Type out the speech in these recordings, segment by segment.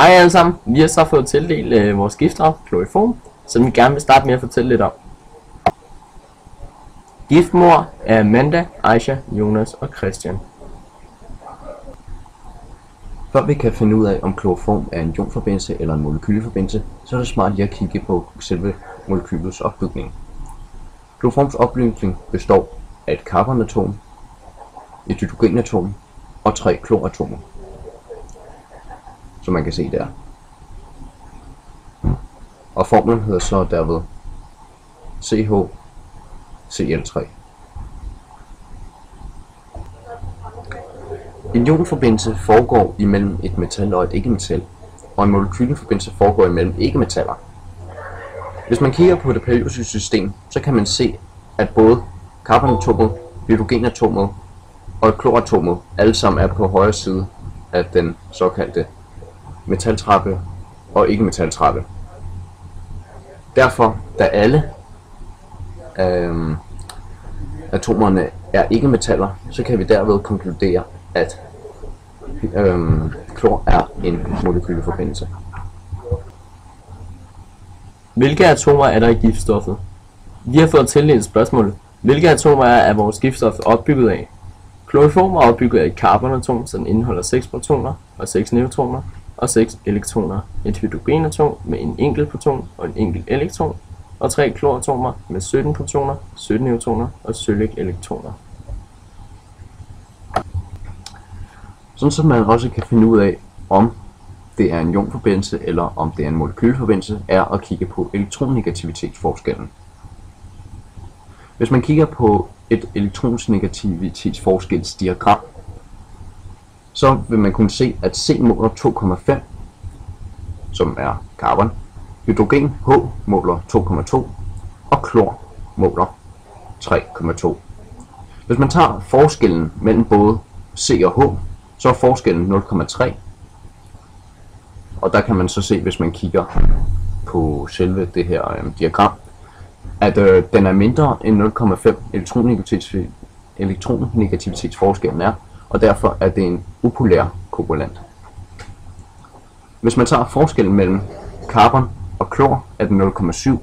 Hej alle sammen, vi har så fået tildelt vores giftstof, kloriform, som vi gerne vil starte med at fortælle lidt om. Giftmor er Amanda, Aisha, Jonas og Christian. Før vi kan finde ud af, om kloroform er en ionforbindelse eller en molekyleforbindelse, så er det smart lige at kigge på selve molekylets opbygning. Kloroforms opbygning består af et carbonatom, et hydrogenatom og 3 kloratomer, som man kan se der. Og formlen hedder så derved CH-Cl3. En ionforbindelse foregår imellem et metal og et ikke-metal, og en molekyleforbindelse foregår imellem ikke-metaller. Hvis man kigger på det periodiske system, så kan man se, at både carbonatomet, hydrogenatomet og kloratomet alle sammen er på højre side af den såkaldte metaltrappe og ikke-metaltrappe. Derfor, da alle atomerne er ikke-metaller, så kan vi derved konkludere, at klor er en molekyleforbindelse. Hvilke atomer er der i giftstoffet? Vi har fået tildelt spørgsmålet, hvilke atomer er vores giftstof opbygget af? Kloriform er opbygget af et carbonatom, som indeholder 6 protoner og 6 neutroner og 6 elektroner, et hydrogenatom med en enkelt proton og en enkelt elektron, og 3 kloratomer med 17 protoner, 17 neutroner og 17 elektroner. Sådan så man også kan finde ud af, om det er en ionforbindelse eller om det er en molekyleforbindelse, er at kigge på elektronnegativitetsforskellen. Hvis man kigger på et elektronnegativitetsforskelsdiagram, så vil man kunne se, at C måler 2,5, som er carbon, hydrogen H måler 2,2 og klor måler 3,2. Hvis man tager forskellen mellem både C og H, så er forskellen 0,3, og der kan man så se, hvis man kigger på selve det her diagram, at den er mindre end 0,5 elektronnegativitetsforskellen er, og derfor er det en upolær kovalent. Hvis man tager forskellen mellem carbon og klor, er den 0,7,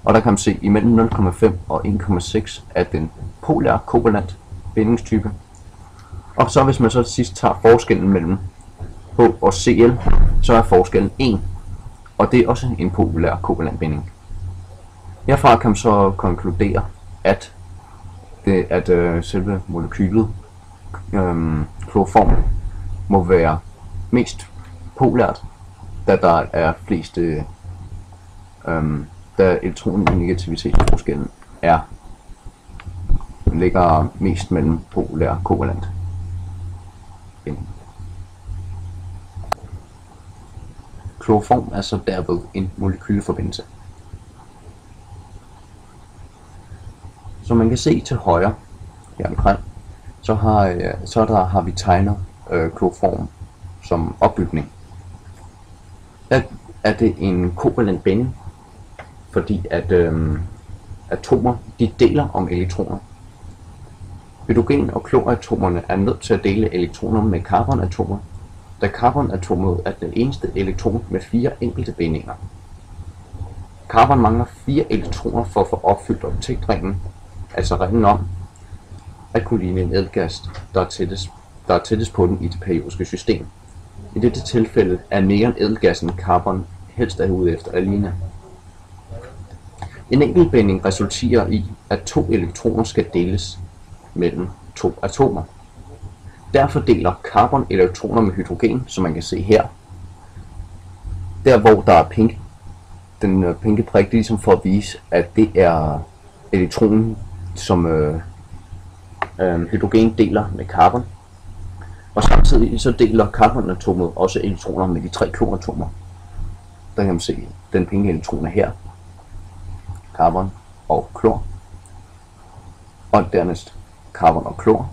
og der kan man se, at imellem 0,5 og 1,6 er den polær kovalent bindingstype. Og så hvis man så sidst tager forskellen mellem H og Cl, så er forskellen 1, og det er også en polær kovalent binding. Herfra kan man så konkludere, at selve molekylet kloroform må være mest polært, da der er flest, da elektronnegativitetsforskellen ligger mest mellem polær kovalent. Kloroform er så derved en molekyleforbindelse. Som man kan se til højre her omkring, så har vi tegnet kloroform som opbygning. Der er det en kovalent binding, fordi at atomer de deler om elektroner. Hydrogen- og kloratomerne er nødt til at dele elektroner med carbonatomer, da carbonatomet er den eneste elektron med 4 enkelte bindinger. Carbon mangler 4 elektroner for at få opfyldt oktetringen, altså ringen om at kunne ligne en eldgas, der er tættest på den i det periodiske system. I dette tilfælde er neon-edelgassen carbon helst er ude efter at ligne. En enkeltbinding resulterer i, at 2 elektroner skal deles mellem 2 atomer. Derfor deler carbon elektroner med hydrogen, som man kan se her. Der hvor der er pink, den pinke prik, det er ligesom for at vise, at det er elektronen, som hydrogen deler med carbon. Og samtidig så deler carbonatomet også elektroner med de 3 kloratomer. Der kan man se, den pinke elektron er her. Carbon og klor. Og dernæst carbon og klor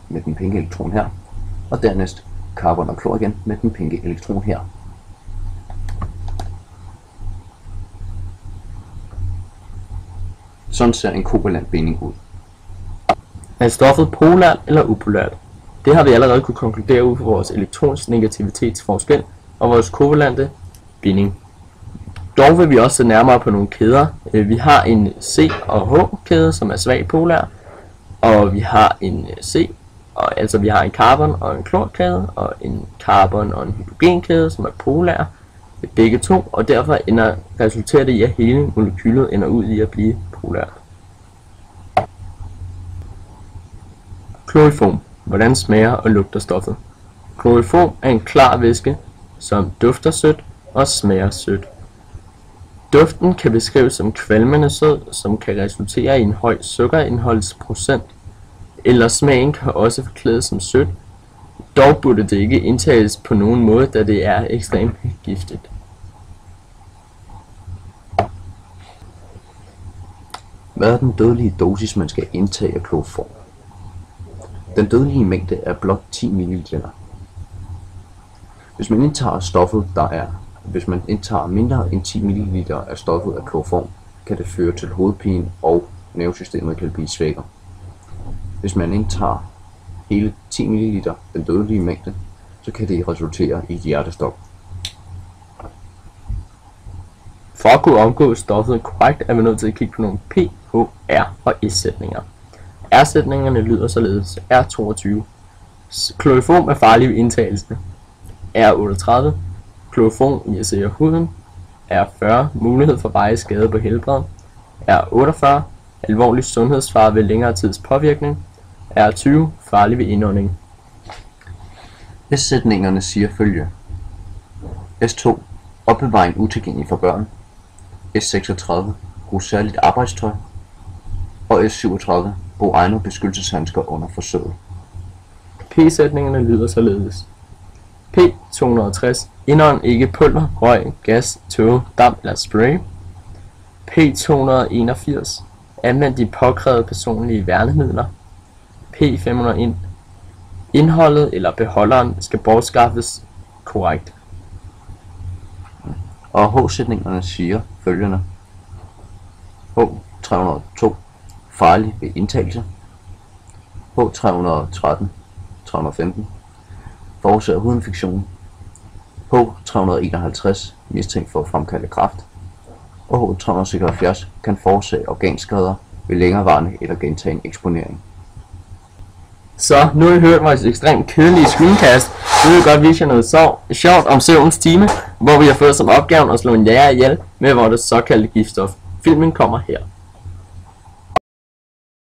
med den pinke elektron her. Og dernæst carbon og klor igen med den pinke elektron her. Sådan ser en kovalent binding ud. Er stoffet polært eller upolært? Det har vi allerede kunne konkludere ud fra vores elektronsnegativitetsforskel, og vores kovalente binding. Dog vil vi også se nærmere på nogle kæder. Vi har en C og H kæde, som er svag polær, og vi har en C, og altså vi har en carbon og en klorkæde, og en carbon og en hydrogenkæde, som er polær, begge to, og derfor resulterer det i, at hele molekylet ender ud i at blive polært. Kloriform. Hvordan smager og lugter stoffet? Kloriform er en klar væske, som dufter sødt og smager sødt. Duften kan beskrives som kvalmende sød, som kan resultere i en høj sukkerindholdsprocent, eller smagen kan også forklædes som sødt. Dog burde det ikke indtages på nogen måde, da det er ekstremt giftigt. Hvad er den dødelige dosis, man skal indtage af kloroform? Den dødelige mængde er blot 10 ml. Hvis man indtager mindre end 10 ml af stoffet af kloroform, kan det føre til hovedpine, og nervesystemet kan blive svækket. Hvis man indtager hele 10 ml, den dødelige mængde, så kan det resultere i hjertestop. For at kunne omgå stoffet korrekt, er vi nødt til at kigge på nogle P, H, R og S-sætninger. R-sætningerne lyder således: R22. Kloriform er farlig ved indtagelse. R38. Kloriform irriterer huden. R40. Mulighed for varig skade på helbredet. R48. Alvorlig sundhedsfare ved længere tids påvirkning. R20. Farlig ved indånding. S-sætningerne siger følge: S2. Opbevaring utilgængelig for børn. S36. Brug særligt arbejdstøj. Og S37. Brug egne beskyttelseshandsker under forsøget. P-sætningerne lyder således: P260. Indånd ikke pulver, røg, gas, tåge, damp eller spray. P281. Anvend de påkrævede personlige værnemidler. P501. Indholdet eller beholderen skal bortskaffes korrekt. Og H-sætningerne siger følgende: H302. Farlig ved indtagelse. H313, 315. Forårsager hudinfektion. H351. Mistænkt for at fremkalde kræft. Og H376 kan forårsage organskader ved længerevarende eller gentagen eksponering. Så nu har I hørt vores ekstremt kedelige screencast. Nu vil jeg godt vise jer noget sjovt om søvnens time, hvor vi har fået som opgave at slå en jæger ihjel med vores såkaldte giftstof. Filmen kommer her.